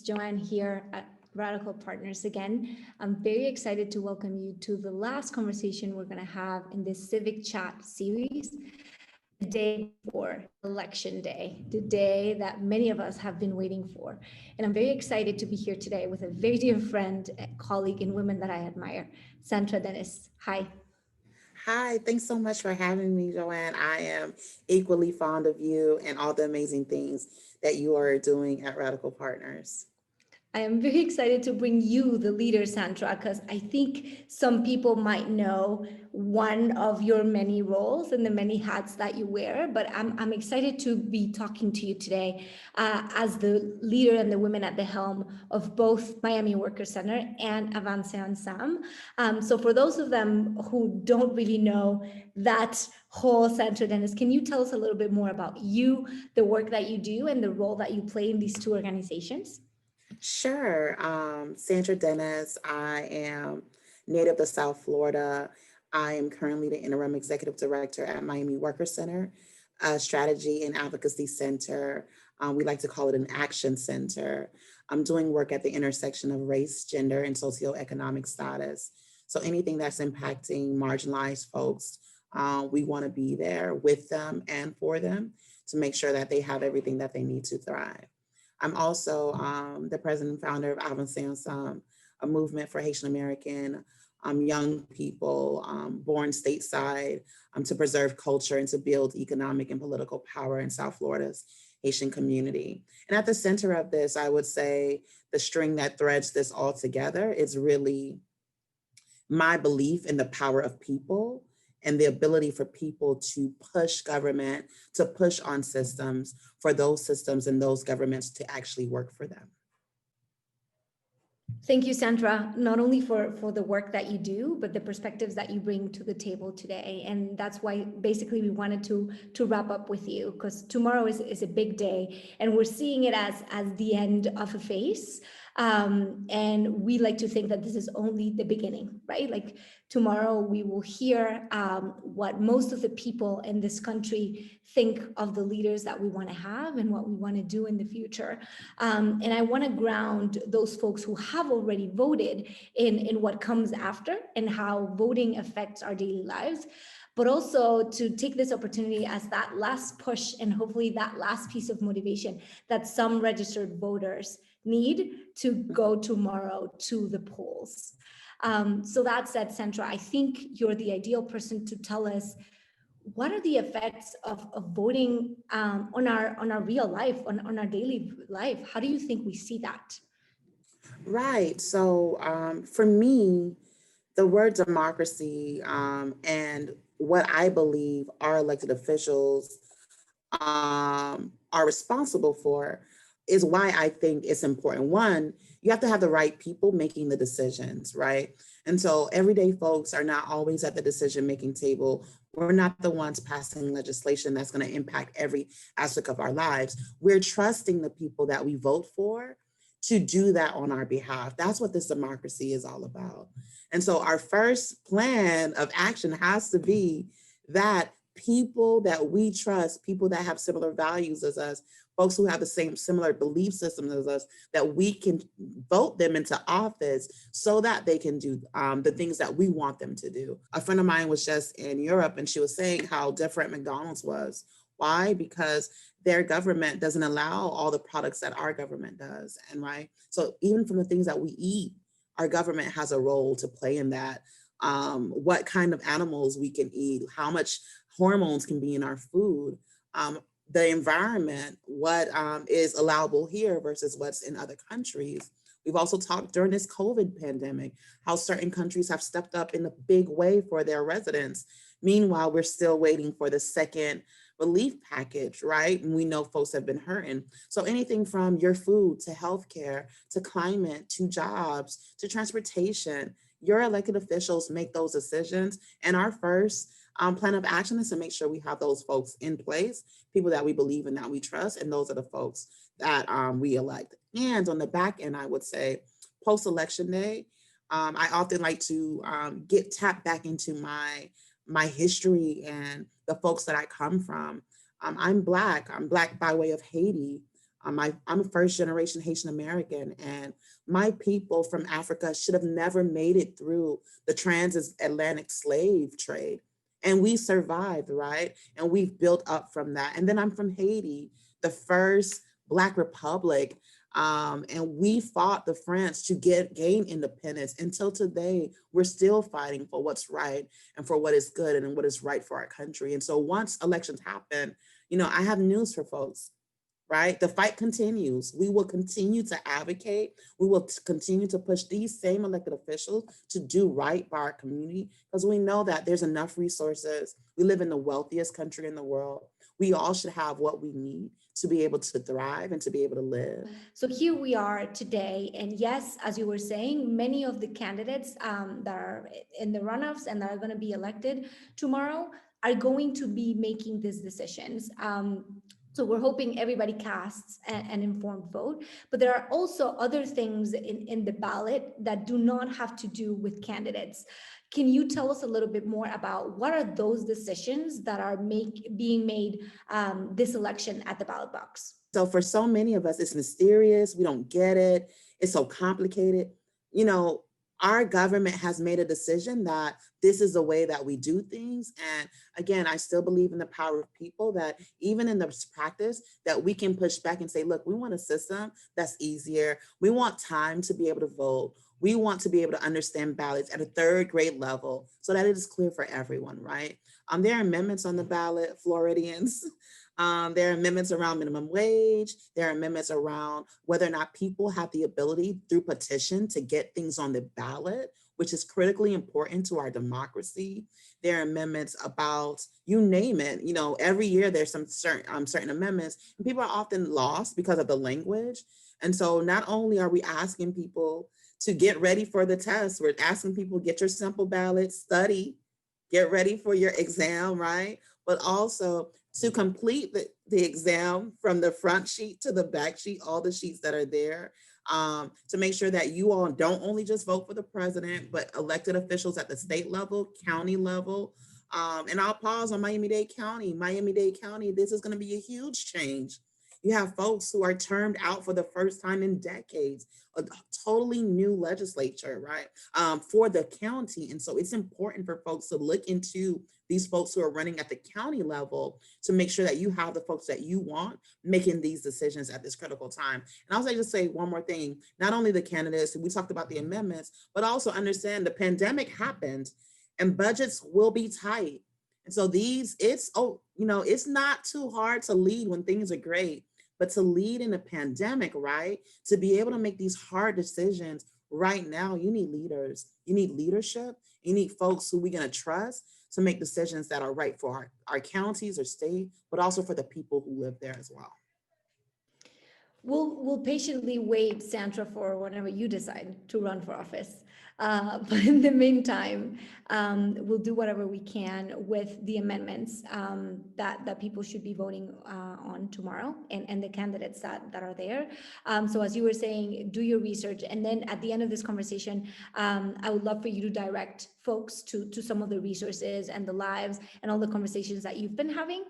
Joanne here at Radical Partners again. I'm very excited to welcome you to the last conversation we're going to have in this Civic Chat series, the day before Election Day, the day that many of us have been waiting for. And I'm very excited to be here today with a very dear friend, colleague, and woman that I admire, Santra Denis. Hi. Hi, thanks so much for having me, Joanne. I am equally fond of you and all the amazing things that you are doing at Radical Partners. I am very excited to bring you the leader, Santra, because I think some people might know one of your many roles and the many hats that you wear, but I'm excited to be talking to you today as the leader and the women at the helm of both Miami Worker Center and Avanse Ansanm. So for those of them who don't really know that whole Santra Denis, can you tell us a little bit more about you, the work that you do, and the role that you play in these two organizations? Sure. Santra Denis, I am native to South Florida. I am currently the Interim Executive Director at Miami Worker Center, a strategy and advocacy center. We like to call it an action center. I'm doing work at the intersection of race, gender, and socioeconomic status. So anything that's impacting marginalized folks, we want to be there with them and for them to make sure that they have everything that they need to thrive. I'm also the president and founder of Avanse Ansanm, a movement for Haitian American young people born stateside to preserve culture and to build economic and political power in South Florida's Haitian community. And at the center of this, I would say the string that threads this all together is really my belief in the power of people and the ability for people to push government, to push on systems, for those systems and those governments to actually work for them. Thank you, Sandra, not only for the work that you do, but the perspectives that you bring to the table today. And that's why basically we wanted to wrap up with you, because tomorrow is a big day and we're seeing it as the end of a phase. And we like to think that this is only the beginning, right? Like tomorrow we will hear what most of the people in this country think of the leaders that we want to have and what we want to do in the future. And I want to ground those folks who have already voted in what comes after and how voting affects our daily lives, but also to take this opportunity as that last push and hopefully that last piece of motivation that some registered voters need to go tomorrow to the polls. So that said, Santra, I think you're the ideal person to tell us what are the effects of voting on our real life, on our daily life. How do you think we see that? Right. So for me, the word democracy and what I believe our elected officials are responsible for is why I think it's important. One, you have to have the right people making the decisions, right? And so everyday folks are not always at the decision-making table. We're not the ones passing legislation that's going to impact every aspect of our lives. We're trusting the people that we vote for to do that on our behalf. That's what this democracy is all about. And so our first plan of action has to be that people that we trust, people that have similar values as us, folks who have the same similar belief systems as us, that we can vote them into office so that they can do the things that we want them to do. A friend of mine was just in Europe and she was saying how different McDonald's was. Why? Because their government doesn't allow all the products that our government does. And right. So even from the things that we eat, our government has a role to play in that. What kind of animals we can eat, how much hormones can be in our food, the environment, what is allowable here versus what's in other countries. We've also talked during this COVID pandemic, how certain countries have stepped up in a big way for their residents. Meanwhile, we're still waiting for the second relief package, right? And we know folks have been hurting. So anything from your food to healthcare, to climate, to jobs, to transportation, your elected officials make those decisions. And our first plan of action is to make sure we have those folks in place, people that we believe in, that we trust, and those are the folks that we elect. And on the back end, I would say post-election day, I often like to get tapped back into my history and the folks that I come from. I'm Black by way of Haiti. I'm a first generation Haitian American, and my people from Africa should have never made it through the transatlantic slave trade. And we survived, right? And we've built up from that. And then I'm from Haiti, the first Black republic. And we fought the French to gain independence. Until today, we're still fighting for what's right and for what is good and what is right for our country. And so once elections happen, I have news for folks, right? The fight continues. We will continue to advocate. We will continue to push these same elected officials to do right by our community, because we know that there's enough resources. We live in the wealthiest country in the world. We all should have what we need to be able to thrive and to be able to live. So here we are today, and yes, as you were saying, many of the candidates that are in the runoffs and that are going to be elected tomorrow are going to be making these decisions. So we're hoping everybody casts an informed vote, but there are also other things in the ballot that do not have to do with candidates. Can you tell us a little bit more about what are those decisions that are being made this election at the ballot box? So for so many of us, it's mysterious. We don't get it. It's so complicated. Our government has made a decision that this is the way that we do things. And again, I still believe in the power of people, that even in this practice, that we can push back and say, look, we want a system that's easier. We want time to be able to vote. We want to be able to understand ballots at a third grade level so that it is clear for everyone, right? There are amendments on the ballot, Floridians. There are amendments around minimum wage. There are amendments around whether or not people have the ability through petition to get things on the ballot, which is critically important to our democracy. There are amendments about, you name it, every year there's some certain amendments, and people are often lost because of the language. And so not only are we asking people to get ready for the test, we're asking people, get your simple ballot, study, get ready for your exam, right? But also to complete the exam from the front sheet to the back sheet, all the sheets that are there, to make sure that you all don't only just vote for the president, but elected officials at the state level, county level. And I'll pause on Miami-Dade County. Miami-Dade County, this is going to be a huge change. You have folks who are termed out for the first time in decades, a totally new legislature, right, for the county. And so it's important for folks to look into these folks who are running at the county level to make sure that you have the folks that you want making these decisions at this critical time. And I'll just say one more thing, not only the candidates, we talked about the amendments, but also understand the pandemic happened and budgets will be tight. And so it's not too hard to lead when things are great, but to lead in a pandemic, right? To be able to make these hard decisions right now, you need leaders, you need leadership, you need folks who we're gonna trust to make decisions that are right for our counties or state, but also for the people who live there as well. We'll patiently wait, Santra, for whenever you decide to run for office. But in the meantime, we'll do whatever we can with the amendments that people should be voting on tomorrow, and the candidates that are there. So as you were saying, do your research. And then at the end of this conversation, I would love for you to direct folks to some of the resources and the lives and all the conversations that you've been having,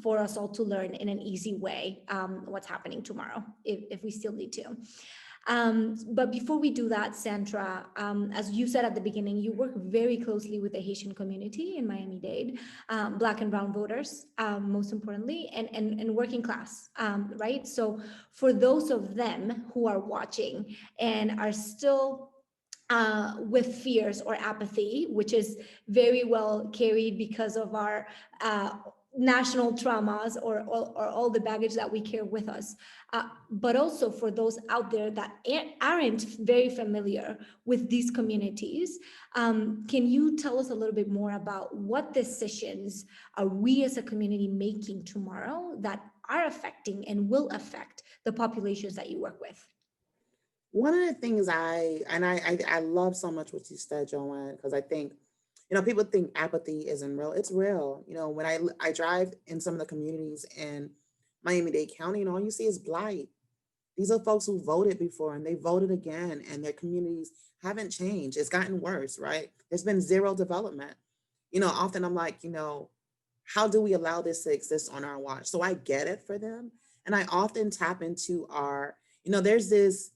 for us all to learn in an easy way what's happening tomorrow, if we still need to. But before we do that, Santra, as you said at the beginning, you work very closely with the Haitian community in Miami-Dade, Black and brown voters, most importantly, and working class, right? So for those of them who are watching and are still with fears or apathy, which is very well carried because of our national traumas or all the baggage that we carry with us. But also for those out there that aren't very familiar with these communities, can you tell us a little bit more about what decisions are we as a community making tomorrow that are affecting and will affect the populations that you work with? One of the things I love so much what you said, Joanne, because I think, people think apathy isn't real. It's real. When I drive in some of the communities in Miami-Dade County, and all you see is blight. These are folks who voted before and they voted again, and their communities haven't changed. It's gotten worse, right? There's been zero development. Often I'm like, how do we allow this to exist on our watch? So I get it for them. And I often tap into there's this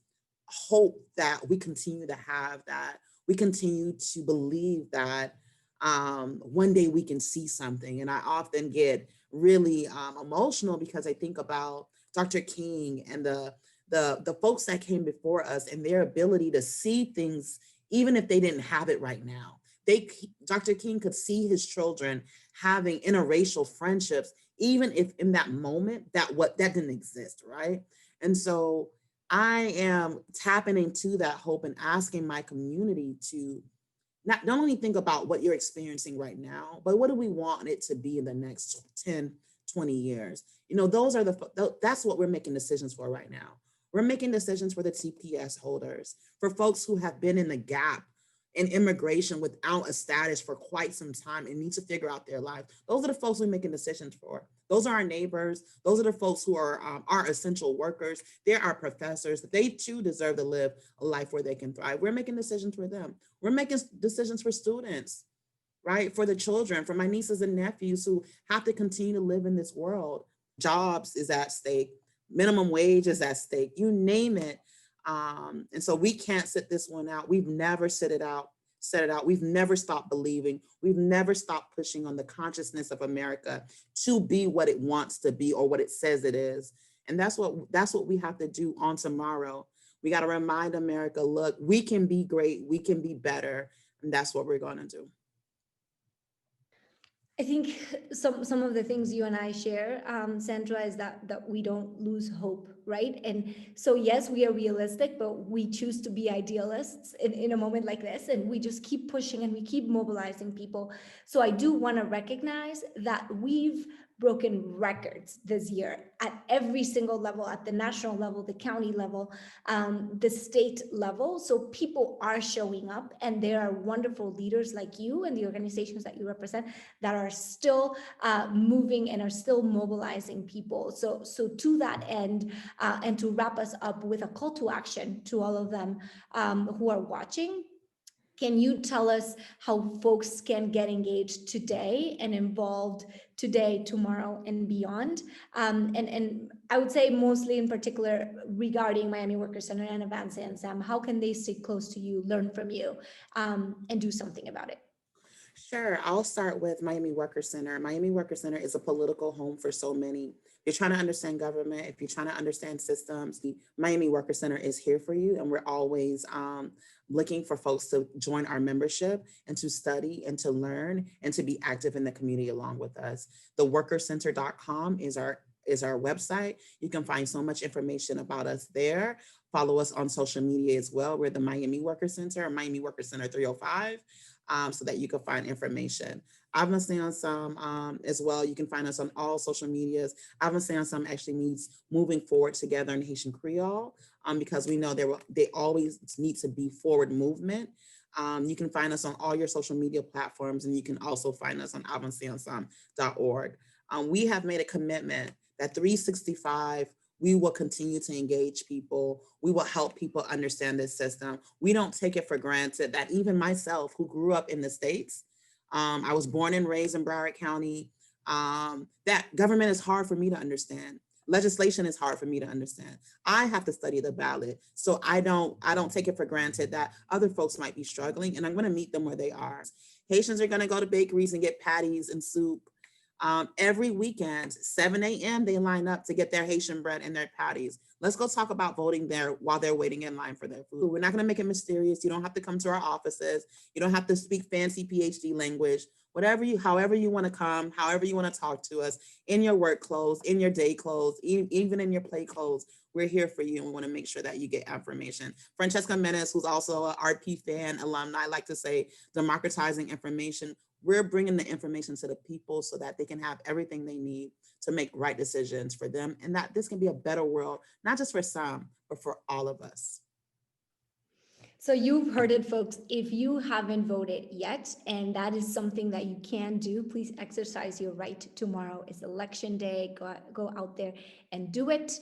hope that we continue to have, that we continue to believe that one day we can see something. And I often get really emotional because I think about Dr. King and the folks that came before us and their ability to see things even if they didn't have it right now. Dr. King could see his children having interracial friendships, even if in that moment that didn't exist, right? And so I am tapping into that hope and asking my community to not only think about what you're experiencing right now, but what do we want it to be in the next 10, 20 years? That's what we're making decisions for right now. We're making decisions for the TPS holders, for folks who have been in the gap in immigration without a status for quite some time and need to figure out their life. Those are the folks we're making decisions for. Those are our neighbors. Those are the folks who are our essential workers. They're our professors. They too deserve to live a life where they can thrive. We're making decisions for them. We're making decisions for students, right? For the children, for my nieces and nephews who have to continue to live in this world. Jobs is at stake. Minimum wage is at stake. You name it. And so we can't sit this one out. We've never set it out. We've never stopped believing. We've never stopped pushing on the consciousness of America to be what it wants to be or what it says it is. And that's what we have to do on tomorrow. We got to remind America, look, we can be great. We can be better. And that's what we're going to do. I think some of the things you and I share, Sandra, is that we don't lose hope, right? And so yes, we are realistic, but we choose to be idealists in a moment like this, and we just keep pushing and we keep mobilizing people. So I do want to recognize that we've broken records this year at every single level, at the national level, the county level, the state level. So people are showing up, and there are wonderful leaders like you and the organizations that you represent that are still moving and are still mobilizing people. So to that end, and to wrap us up with a call to action to all of them who are watching, can you tell us how folks can get engaged today and involved today, tomorrow, and beyond? And I would say mostly in particular regarding Miami Worker Center and Avanse Ansanm, how can they stay close to you, learn from you, and do something about it? Sure. I'll start with Miami Worker Center. Miami Worker Center is a political home for so many. If you're trying to understand government, if you're trying to understand systems, the Miami Worker Center is here for you. And we're always looking for folks to join our membership and to study and to learn and to be active in the community along with us. TheWorkerCenter.com is our website. You can find so much information about us there. Follow us on social media as well. We're the Miami Worker Center, or Miami Worker Center 305. So that you can find information. Avanse Ansanm as well. You can find us on all social medias. Avanse Ansanm actually means moving forward together in Haitian Creole because we know they always need to be forward movement. You can find us on all your social media platforms, and you can also find us on avanseansanm.org. We have made a commitment that 365 we will continue to engage people. We will help people understand this system. We don't take it for granted that even myself, who grew up in the States, I was born and raised in Broward County, that government is hard for me to understand. Legislation is hard for me to understand. I have to study the ballot. So I don't take it for granted that other folks might be struggling, and I'm gonna meet them where they are. Haitians are gonna go to bakeries and get patties and soup. Every weekend, 7 a.m., they line up to get their Haitian bread and their patties. Let's go talk about voting there while they're waiting in line for their food. We're not going to make it mysterious. You don't have to come to our offices. You don't have to speak fancy PhD language. However you want to come, however you want to talk to us, in your work clothes, in your day clothes, even in your play clothes, we're here for you, and we want to make sure that you get information. Francesca Menace, who's also an RP fan alumni, like to say, democratizing information. We're bringing the information to the people so that they can have everything they need to make right decisions for them, and that this can be a better world, not just for some, but for all of us. So you've heard it, folks. If you haven't voted yet, and that is something that you can do, please exercise your right tomorrow. It's election day. Go out there and do it.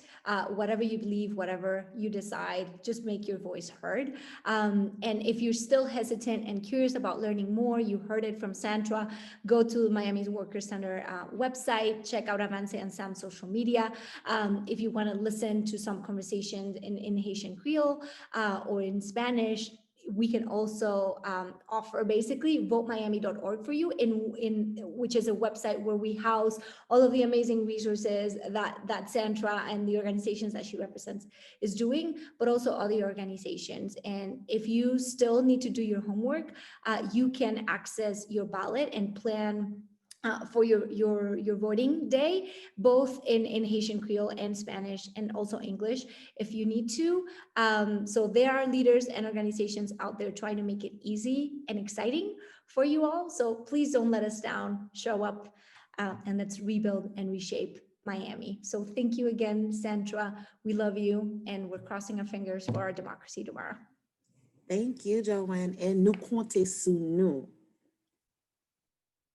Whatever you believe, whatever you decide, just make your voice heard. And if you're still hesitant and curious about learning more, you heard it from Santra, go to Miami's Worker Center website, check out Avanse Ansanm social media. If you want to listen to some conversations in Haitian Creole or in Spanish, we can also offer basically votemiami.org for you, in which is a website where we house all of the amazing resources that Sandra and the organizations that she represents is doing, but also other organizations. And if you still need to do your homework, you can access your ballot and plan for your voting day, both in Haitian Creole and Spanish, and also English if you need to. So there are leaders and organizations out there trying to make it easy and exciting for you all. So please don't let us down. Show up and let's rebuild and reshape Miami. So thank you again, Sandra. We love you, and we're crossing our fingers for our democracy tomorrow. Thank you, Joanne. Et nous comptons sur nous.